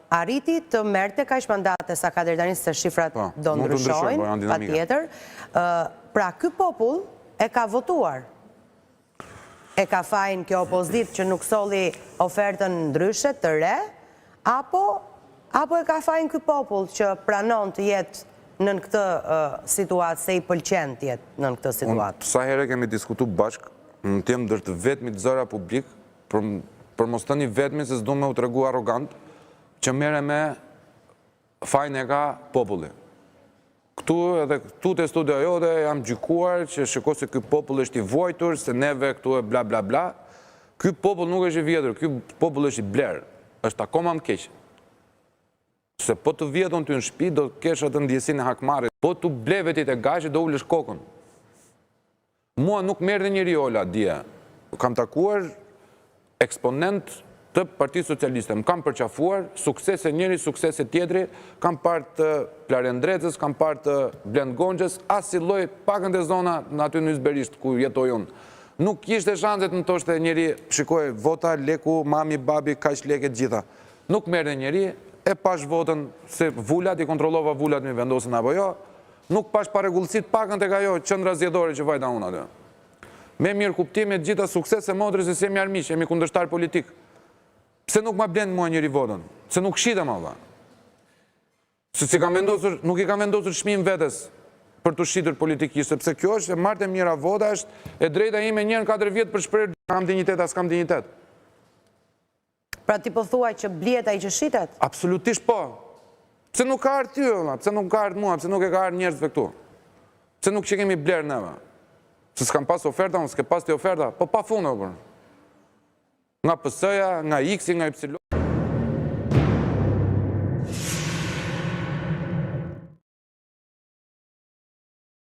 arriti të merte ka ish mandate sa ka deri tani se shifrat do ndryshojnë, patjetër. Pra, ky popull e ka votuar. E ka fajin kjo opozit që nuk solli ofertën ndryshe të re, apo e ka fajin ky popull që pranon të jetë nën këtë situatë, se i pëlqen të jetë nën këtë situatë? Sa herë kemi diskutu bashkë, në temë ndër të vetmi të zëra publik, për mos të një vetmi se s'du me u të regu arrogant, që mere me fajnë e ka populli. Këtu të studio jote jam gjykuar që shiko se këj popull është i vojtur, se neve këtu e bla bla bla. Këj popull nuk është i vjetër, këj popull është i blerë, është akoma më keqë. Se po të vjetën të në shpi, do të kesh atë ndjesin e hakmarit. Po të blevetit e gajshë, do ullësh kokën. Mua nuk merë dhe njëri ola, dje. Kam takuar eksponent të Partisë Socialiste. Më kam përqafuar, suksese njëri, suksese tjetri, kam partë të Plarendrecës, kam partë të Blend Gongjës, asi loj pakën të zona në aty në Ysberisht, ku jetoj unë. Nuk ishte shanset në toshte njëri, shikoj, vota, leku, mami, babi, kaq leket gjitha. Nuk merë dhe njëri, e pash votën, se vullat, i kontrolova vullat me vendosin apo jo, nuk pash paregullësit pakën të ka jo, qëndra zjedore që vajta unë aty. Me mirë kuptimit gjitha suksese modrë, se jemi armish, jemi kundërshtar politik. Pse nuk ma blenë mua njëri votën? Se nuk shqitem ava. Se nuk i kam vendosur shmim vetes për të shqitur politikisht, sepse kjo është e marrë e mira vota, është e drejta ime njërë në 4 vjetë për shprejrë, kam dignitet, as kam dignitet. Pra ti po thuaj që blieta i që shqitet? Absolutisht po. Pse nuk ka ardhë ty, pse nuk ka ardhë mua, pse nuk e ka ardhë njerëzve këtu? Pse nuk që kemi blerë neve? Se s'kam pas oferta, s'ke pas të oferta, po pa funë, nga PS-ja, nga X-i, nga Y.